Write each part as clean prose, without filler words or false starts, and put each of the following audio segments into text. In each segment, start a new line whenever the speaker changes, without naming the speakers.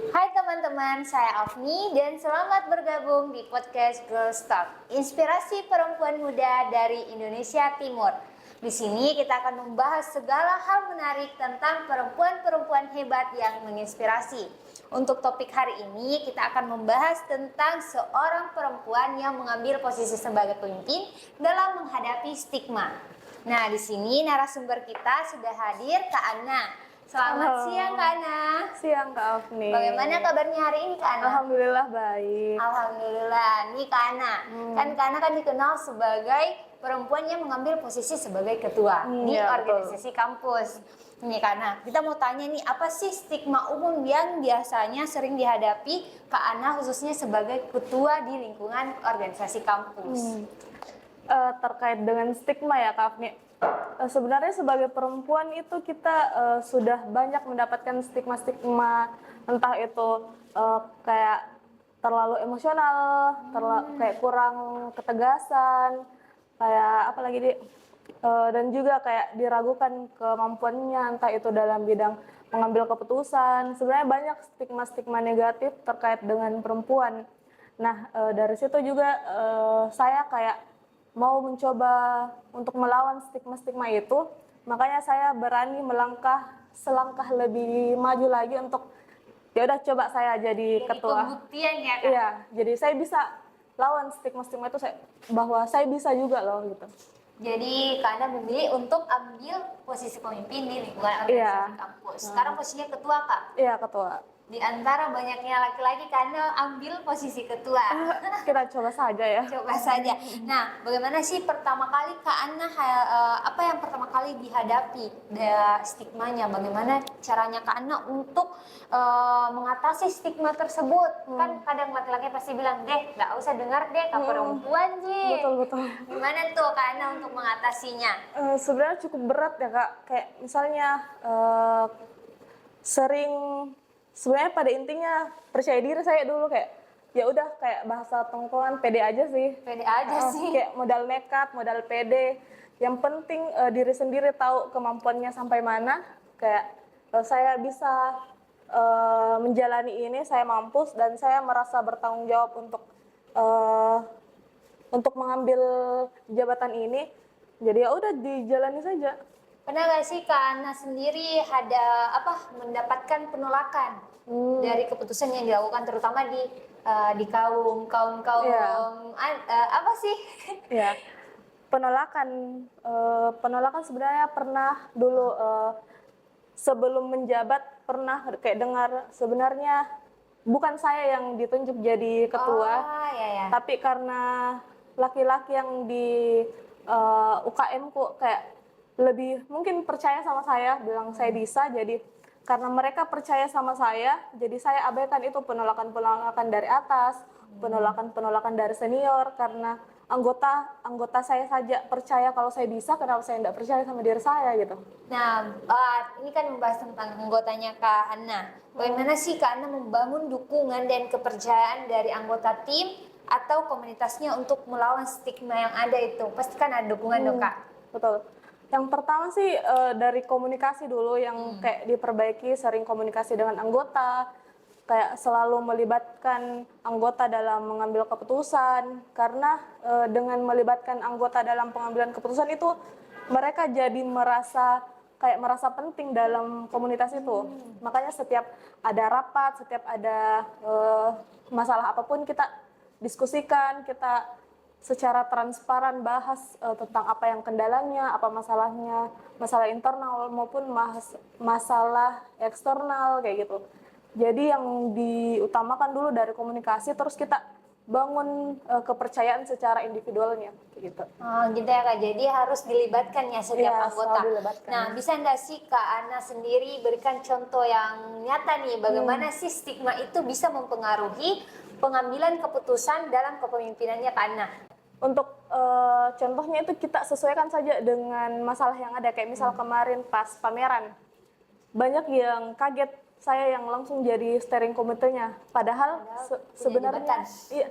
Hai teman-teman, saya Afni dan selamat bergabung di podcast Girls Talk, inspirasi perempuan muda dari Indonesia Timur. Di sini kita akan membahas segala hal menarik tentang perempuan-perempuan hebat yang menginspirasi. Untuk topik hari ini kita akan membahas tentang seorang perempuan yang mengambil posisi sebagai pemimpin dalam menghadapi stigma. Nah, di sini narasumber kita sudah hadir, Kak Ana. Selamat siang Kak Ana.
Siang Kak Afni.
Bagaimana kabarnya hari ini Kak Ana?
Alhamdulillah baik.
Alhamdulillah. Nih Kak Ana, kan Kak Ana kan dikenal sebagai perempuan yang mengambil posisi sebagai ketua di
ya,
organisasi kampus. Nih Kak Ana, kita mau tanya nih, apa sih stigma umum yang biasanya sering dihadapi Kak Ana khususnya sebagai ketua di lingkungan organisasi kampus?
Terkait dengan stigma ya Kak Afni. Sebenarnya sebagai perempuan itu kita sudah banyak mendapatkan stigma-stigma, entah itu kayak terlalu emosional, kayak kurang ketegasan, kayak apa lagi dan juga kayak diragukan kemampuannya, entah itu dalam bidang mengambil keputusan. Sebenarnya banyak stigma-stigma negatif terkait dengan perempuan. Nah, dari situ juga saya kayak mau mencoba untuk melawan stigma-stigma itu, makanya saya berani melangkah selangkah lebih maju lagi untuk ya udah coba saya jadi ketua.
Pembuktian ya Kak?
Iya, jadi saya bisa lawan stigma-stigma itu, bahwa saya bisa juga loh gitu.
Jadi Kak Ana memilih untuk ambil posisi pemimpin di lingkungan organisasi kampus. Sekarang posisinya ketua Kak?
Iya, ketua.
Di antara banyaknya laki-laki Kak Ana ambil posisi ketua.
Kita coba saja ya.
Coba saja. Nah, bagaimana sih pertama kali Kak Ana, apa yang pertama kali dihadapi stigmanya? Bagaimana caranya Kak Ana untuk mengatasi stigma tersebut? Kan kadang laki-laki pasti bilang, deh nggak usah dengar deh Kak perempuan sih.
Betul.
Gimana tuh Kak Ana untuk mengatasinya?
Sebenarnya cukup berat ya Kak. Kayak misalnya sebenarnya pada intinya percaya diri saya dulu, kayak ya udah kayak bahasa tongkrongan pede aja sih.
Pede aja sih.
Kayak modal nekat, modal pede. Yang penting diri sendiri tahu kemampuannya sampai mana. Kayak saya bisa menjalani ini, saya mampu dan saya merasa bertanggung jawab untuk mengambil jabatan ini. Jadi ya udah dijalani saja.
Pernah gak sih Kak Ana sendiri ada mendapatkan penolakan dari keputusan yang dilakukan, terutama di kaum apa sih?
Ya, penolakan sebenarnya pernah dulu, sebelum menjabat pernah kayak dengar sebenarnya bukan saya yang ditunjuk jadi ketua, tapi karena laki-laki yang di UKM kok kayak lebih mungkin percaya sama saya, bilang saya bisa. Jadi karena mereka percaya sama saya, jadi saya abaikan itu penolakan dari atas, penolakan dari senior, karena anggota saya saja percaya kalau saya bisa, kenapa saya tidak percaya sama diri saya gitu.
Nah, ini kan membahas tentang anggotanya Kak Ana. Bagaimana sih Kak Ana membangun dukungan dan kepercayaan dari anggota tim atau komunitasnya untuk melawan stigma yang ada itu? Pasti kan ada dukungan dong Kak.
Betul. Yang pertama sih dari komunikasi dulu yang kayak diperbaiki, sering komunikasi dengan anggota, kayak selalu melibatkan anggota dalam mengambil keputusan, karena dengan melibatkan anggota dalam pengambilan keputusan itu mereka jadi merasa penting dalam komunitas itu. Makanya setiap ada rapat, setiap ada masalah apapun kita diskusikan, kita secara transparan bahas tentang apa yang kendalanya, apa masalahnya, masalah internal maupun masalah eksternal kayak gitu. Jadi yang diutamakan dulu dari komunikasi, terus kita bangun kepercayaan secara individualnya kayak gitu.
Oh gitu ya Kak, jadi harus dilibatkan ya setiap anggota. Nah, bisa nggak sih Kak Ana sendiri berikan contoh yang nyata nih, bagaimana sih stigma itu bisa mempengaruhi pengambilan keputusan dalam kepemimpinannya Kak Ana?
Untuk contohnya itu kita sesuaikan saja dengan masalah yang ada. Kayak misal kemarin pas pameran, banyak yang kaget saya yang langsung jadi steering komitenya. Padahal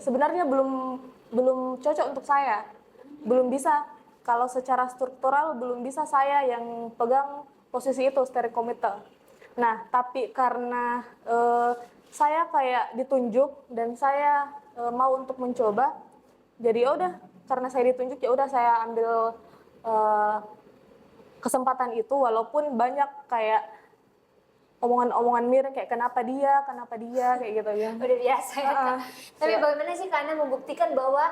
sebenarnya belum cocok untuk saya. Belum bisa, kalau secara struktural belum bisa saya yang pegang posisi itu, steering komite. Nah, tapi karena saya kayak ditunjuk dan saya mau untuk mencoba. Jadi ya udah, karena saya ditunjuk ya udah saya ambil kesempatan itu, walaupun banyak kayak omongan-omongan miring kayak kenapa dia kayak gitu ya.
Udah biasa ya Kak. Tapi
Siap.
bagaimana sih Kak Ana membuktikan bahwa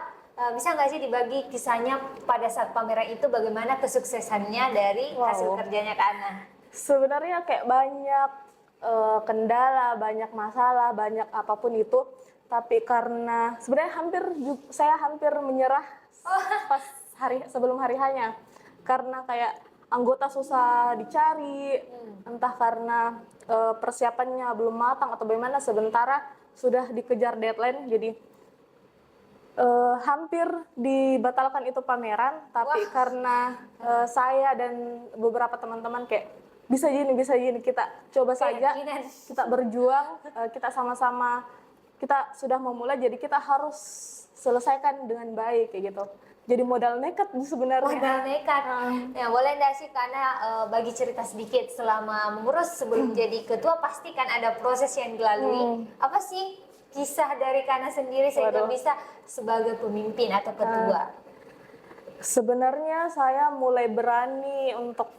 bisa nggak sih dibagi kisahnya pada saat pameran itu bagaimana kesuksesannya dari hasil
Wow.
kerjanya Kak Ana?
Sebenarnya kayak banyak kendala, banyak masalah, banyak apapun itu. Tapi karena sebenarnya saya hampir menyerah pas sebelum hari hanya, karena kayak anggota susah dicari, entah karena persiapannya belum matang atau bagaimana. Sementara sudah dikejar deadline, jadi hampir dibatalkan itu pameran, tapi karena saya dan beberapa teman-teman kayak bisa gini, kita coba saja,
Keyakinan.
kita berjuang, kita sama-sama, kita sudah memulai, jadi kita harus selesaikan dengan baik kayak gitu. Jadi modal nekat sebenarnya.
Modal nekat. Ya, boleh nggak sih karena bagi cerita sedikit selama mengurus sebelum jadi ketua pasti kan ada proses yang dilalui. Apa sih kisah dari Kana sendiri sehingga
Waduh.
bisa sebagai pemimpin atau ketua?
Sebenarnya saya mulai berani untuk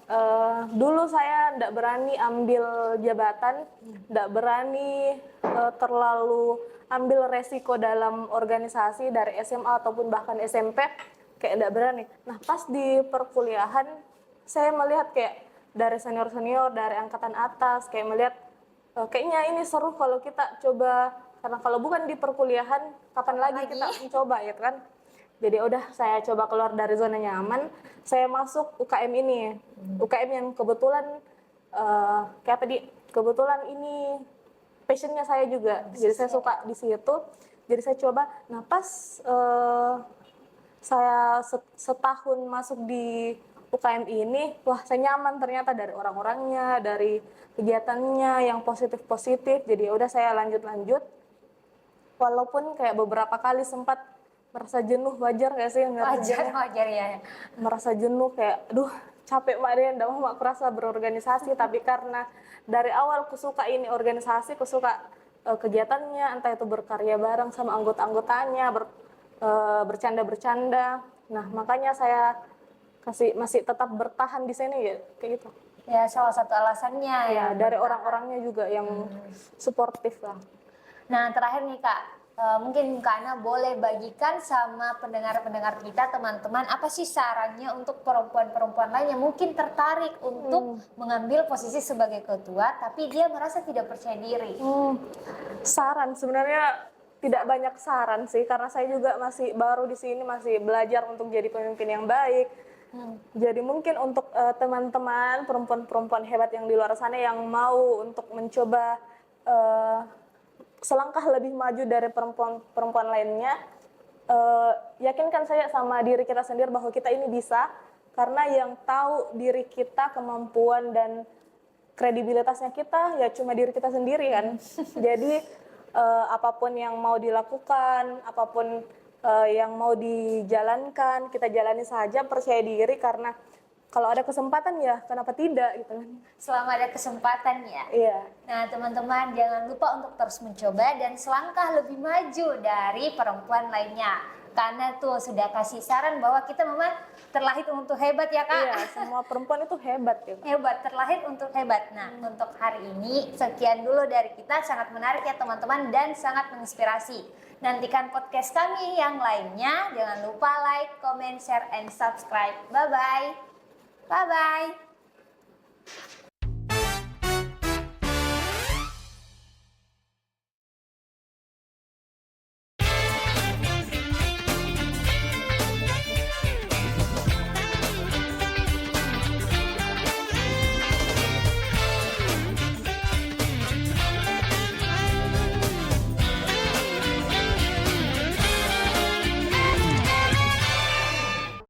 dulu saya tidak berani ambil jabatan, tidak berani terlalu ambil resiko dalam organisasi dari SMA ataupun bahkan SMP, kayak tidak berani. Nah pas di perkuliahan saya melihat kayak dari senior-senior, dari angkatan atas, kayak melihat kayaknya ini seru kalau kita coba, karena kalau bukan di perkuliahan kapan lagi kita mencoba gitu kan. Jadi udah saya coba keluar dari zona nyaman, saya masuk UKM ini. UKM yang kebetulan kayak tadi, kebetulan ini passionnya saya juga. Jadi saya suka di situ. Jadi saya coba. Nah pas saya setahun masuk di UKM ini, wah saya nyaman ternyata dari orang-orangnya, dari kegiatannya yang positif-positif. Jadi udah saya lanjut-lanjut. Walaupun kayak beberapa kali sempat merasa jenuh, wajar gak sih?
Wajar ya.
Merasa jenuh kayak, aduh capek mak deh, nggak mau mak kerasa berorganisasi. Tapi karena dari awal aku suka ini organisasi, aku suka kegiatannya, entah itu berkarya bareng sama anggota-anggotanya, bercanda-bercanda. Nah makanya saya masih tetap bertahan di sini ya, kayak gitu.
Ya salah satu alasannya
Ya,
ya.
dari orang-orangnya juga yang suportif lah.
Nah terakhir nih Kak, mungkin Kak Ana boleh bagikan sama pendengar-pendengar kita, teman-teman, apa sih sarannya untuk perempuan-perempuan lain yang mungkin tertarik untuk mengambil posisi sebagai ketua, tapi dia merasa tidak percaya diri?
Saran sebenarnya tidak banyak saran sih, karena saya juga masih baru di sini, masih belajar untuk jadi pemimpin yang baik. Jadi mungkin untuk teman-teman perempuan-perempuan hebat yang di luar sana yang mau untuk mencoba selangkah lebih maju dari perempuan-perempuan lainnya, yakinkan saya sama diri kita sendiri bahwa kita ini bisa, karena yang tahu diri kita, kemampuan dan kredibilitasnya kita ya cuma diri kita sendiri kan. Jadi apapun yang mau dilakukan, apapun yang mau dijalankan, kita jalani saja, percaya diri, karena kalau ada kesempatan ya kenapa tidak gitu kan.
Selama ada kesempatan ya.
Iya.
Nah teman-teman jangan lupa untuk terus mencoba dan selangkah lebih maju dari perempuan lainnya. Karena tuh sudah kasih saran bahwa kita memang terlahir untuk hebat ya Kak.
Iya, semua perempuan itu hebat ya.
Hebat, terlahir untuk hebat. Nah untuk hari ini sekian dulu dari kita, sangat menarik ya teman-teman dan sangat menginspirasi. Nantikan podcast kami yang lainnya. Jangan lupa like, comment, share, and subscribe. Bye-bye. Bye-bye.